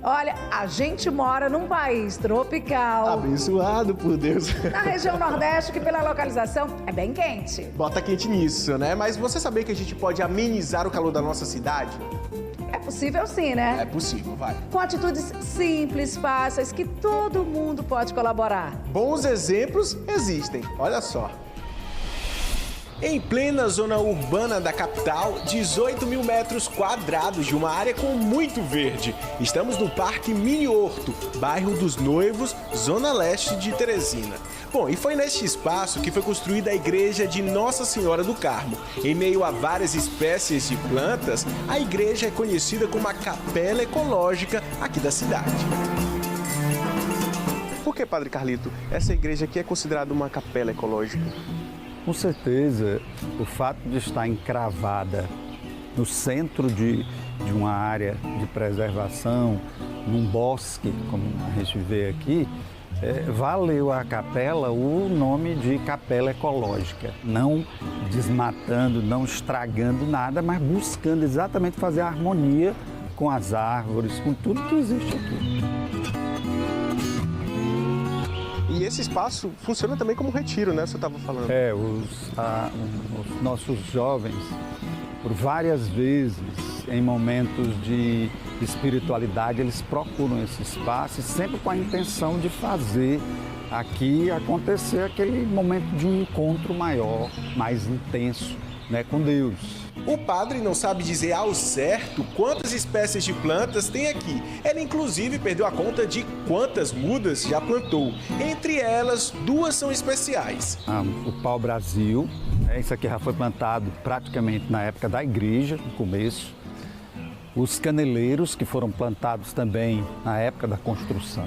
Olha, a gente mora num país tropical. Abençoado por Deus. Na região Nordeste, que pela localização é bem quente. Bota quente nisso, né? Mas você sabia que a gente pode amenizar o calor da nossa cidade? É possível sim, né? É possível, vai. Com atitudes simples, fáceis, que todo mundo pode colaborar. Bons exemplos existem, olha só. Em plena zona urbana da capital, 18 mil metros quadrados de uma área com muito verde. Estamos no Parque Mini Horto, bairro dos Noivos, zona leste de Teresina. Bom, e foi neste espaço que foi construída a igreja de Nossa Senhora do Carmo. Em meio a várias espécies de plantas, a igreja é conhecida como a capela ecológica aqui da cidade. Por que, Padre Carlito, essa igreja aqui é considerada uma capela ecológica? Com certeza, o fato de estar encravada no centro de uma área de preservação, num bosque, como a gente vê aqui, valeu à capela o nome de capela ecológica. Não desmatando, não estragando nada, mas buscando exatamente fazer a harmonia com as árvores, com tudo que existe aqui. E esse espaço funciona também como retiro, né? Você estava falando. Os nossos jovens, por várias vezes, em momentos de espiritualidade, eles procuram esse espaço, sempre com a intenção de fazer aqui acontecer aquele momento de um encontro maior, mais intenso, né, com Deus. O padre não sabe dizer ao certo quantas espécies de plantas tem aqui. Ele, inclusive, perdeu a conta de quantas mudas já plantou. Entre elas, 2 são especiais. O pau-brasil, isso aqui já foi plantado praticamente na época da igreja, no começo. Os caneleiros, que foram plantados também na época da construção,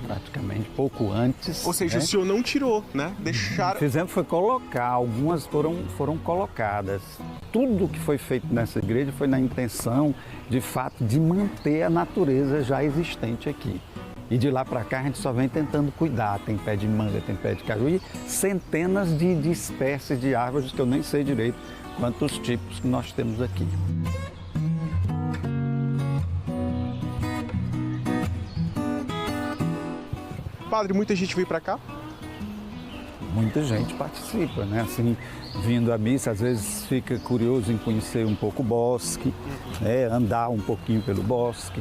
praticamente pouco antes. Ou seja, né? O senhor não tirou, né? Deixaram... Fizemos foi colocar, algumas foram colocadas. Tudo que foi feito nessa igreja foi na intenção, de fato, de manter a natureza já existente aqui. E de lá para cá a gente só vem tentando cuidar. Tem pé de manga, tem pé de caju e centenas de espécies de árvores que eu nem sei direito quantos tipos que nós temos aqui. Padre, muita gente veio para cá? Muita gente participa, né? Assim, vindo à missa, às vezes fica curioso em conhecer um pouco o bosque, né? Andar um pouquinho pelo bosque,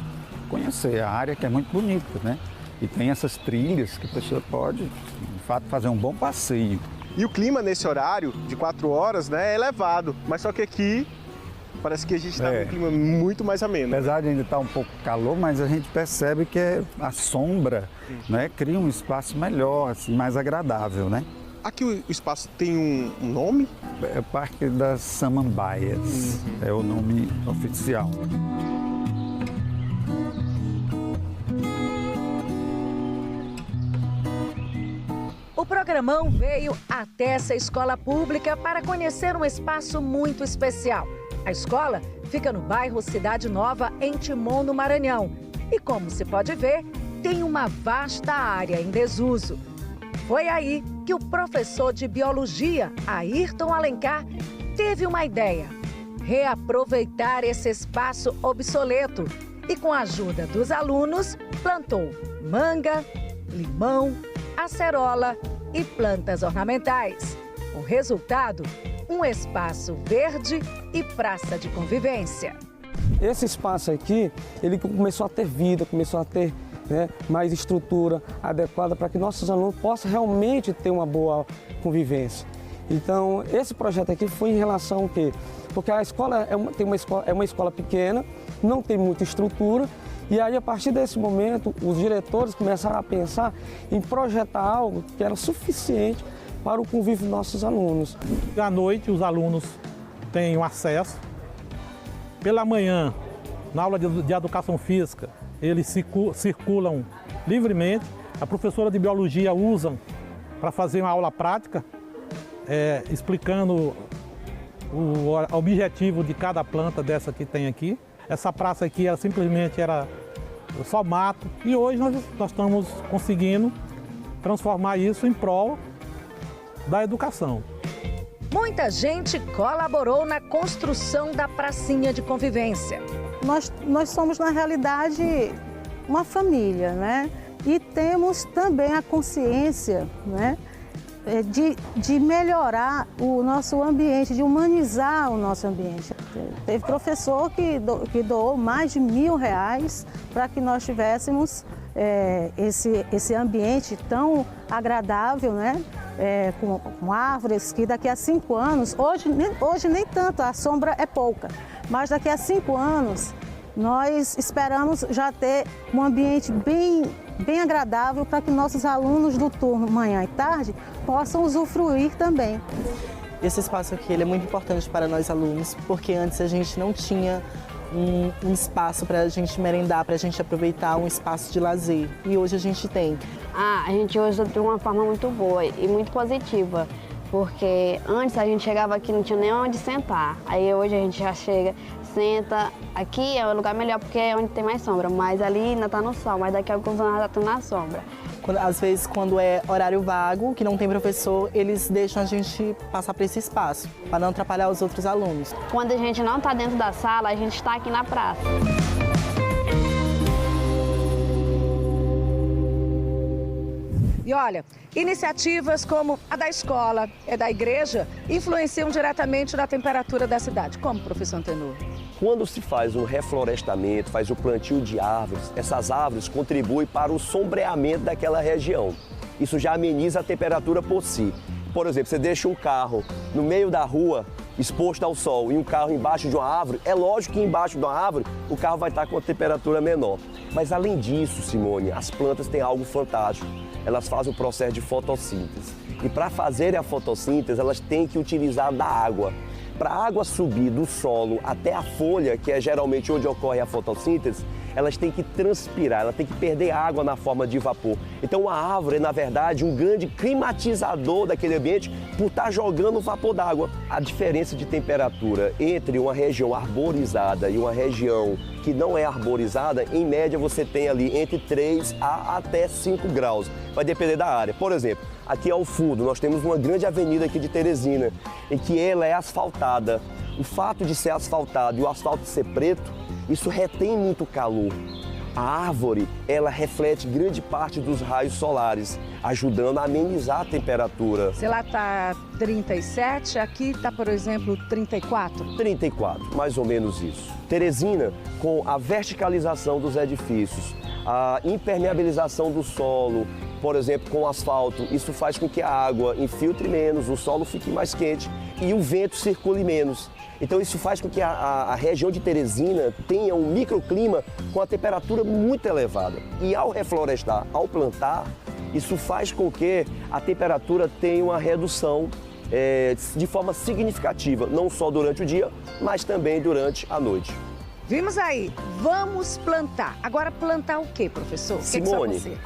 conhecer a área que é muito bonita, né? E tem essas trilhas que a pessoa pode, de fato, fazer um bom passeio. E o clima nesse horário, de 4 horas, né, é elevado, mas só que aqui parece que a gente está num clima muito mais ameno. Apesar de ainda estar um pouco calor, mas a gente percebe que a sombra, né, cria um espaço melhor, assim, mais agradável, né? Aqui o espaço tem um nome? É o Parque das Samambaias, é o nome oficial. O programão veio até essa escola pública para conhecer um espaço muito especial. A escola fica no bairro Cidade Nova, em Timon, no Maranhão. E como se pode ver, tem uma vasta área em desuso. Foi aí que o professor de biologia, Ayrton Alencar, teve uma ideia: reaproveitar esse espaço obsoleto. E com a ajuda dos alunos, plantou manga, limão, acerola e plantas ornamentais. O resultado? Um espaço verde e praça de convivência. Esse espaço aqui, ele começou a ter vida, começou a ter, né, mais estrutura adequada para que nossos alunos possam realmente ter uma boa convivência. Então, esse projeto aqui foi em relação ao quê? Porque a escola é uma escola pequena, não tem muita estrutura, e aí, a partir desse momento, os diretores começaram a pensar em projetar algo que era suficiente para o convívio dos nossos alunos. À noite, os alunos têm um acesso. Pela manhã, na aula de educação física, eles circulam livremente. A professora de biologia usa para fazer uma aula prática, explicando o objetivo de cada planta dessa que tem aqui. Essa praça aqui simplesmente era só mato, e hoje nós estamos conseguindo transformar isso em prol da educação. Muita gente colaborou na construção da pracinha de convivência. Nós somos, na realidade, uma família, né? E temos também a consciência, né, de melhorar o nosso ambiente, de humanizar o nosso ambiente. Teve professor que doou mais de R$1.000 para que nós tivéssemos esse ambiente tão agradável, né? Com árvores que daqui a 5 anos, hoje nem tanto, a sombra é pouca, mas daqui a 5 anos nós esperamos já ter um ambiente bem agradável para que nossos alunos do turno manhã e tarde possam usufruir também. Esse espaço aqui ele é muito importante para nós alunos, porque antes a gente não tinha um espaço para a gente merendar, para a gente aproveitar um espaço de lazer. E hoje a gente tem. A gente usa de uma forma muito boa e muito positiva, porque antes a gente chegava aqui e não tinha nem onde sentar. Aí hoje a gente já chega, senta. Aqui é o lugar melhor porque é onde tem mais sombra, mas ali ainda está no sol, mas daqui a alguns anos já está na sombra. Às vezes, quando é horário vago, que não tem professor, eles deixam a gente passar por esse espaço, para não atrapalhar os outros alunos. Quando a gente não está dentro da sala, a gente está aqui na praça. E olha, iniciativas como a da escola e da igreja influenciam diretamente na temperatura da cidade. Como, professor Antenor? Quando se faz um reflorestamento, faz o plantio de árvores, essas árvores contribuem para o sombreamento daquela região. Isso já ameniza a temperatura por si. Por exemplo, você deixa um carro no meio da rua, exposto ao sol, e um carro embaixo de uma árvore, é lógico que embaixo de uma árvore o carro vai estar com uma temperatura menor. Mas além disso, Simone, as plantas têm algo fantástico. Elas fazem o processo de fotossíntese. E para fazer a fotossíntese, elas têm que utilizar da água. Para a água subir do solo até a folha, que é geralmente onde ocorre a fotossíntese, elas têm que transpirar, ela tem que perder água na forma de vapor. Então a árvore é, na verdade, um grande climatizador daquele ambiente por estar jogando vapor d'água. A diferença de temperatura entre uma região arborizada e uma região que não é arborizada, em média você tem ali entre 3 a até 5 graus. Vai depender da área. Por exemplo, aqui ao fundo nós temos uma grande avenida aqui de Teresina, em que ela é asfaltada. O fato de ser asfaltado e o asfalto ser preto, isso retém muito calor. A árvore, ela reflete grande parte dos raios solares, ajudando a amenizar a temperatura. Se lá está 37, aqui está, por exemplo, 34? 34, mais ou menos isso. Teresina, com a verticalização dos edifícios, a impermeabilização do solo, por exemplo, com o asfalto, isso faz com que a água infiltre menos, o solo fique mais quente e o vento circule menos. Então isso faz com que a região de Teresina tenha um microclima com a temperatura muito elevada. E ao reflorestar, ao plantar, isso faz com que a temperatura tenha uma redução de forma significativa, não só durante o dia, mas também durante a noite. Vimos aí, vamos plantar. Agora plantar o quê, professor? Simone,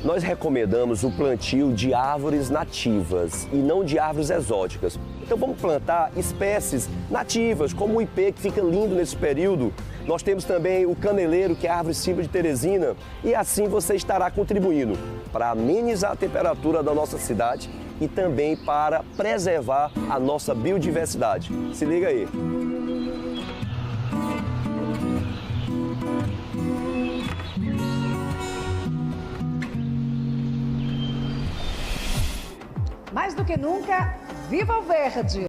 nós recomendamos o plantio de árvores nativas e não de árvores exóticas. Então vamos plantar espécies nativas, como o ipê, que fica lindo nesse período. Nós temos também o caneleiro, que é a árvore símbolo de Teresina. E assim você estará contribuindo para amenizar a temperatura da nossa cidade e também para preservar a nossa biodiversidade. Se liga aí. Mais do que nunca, viva o verde!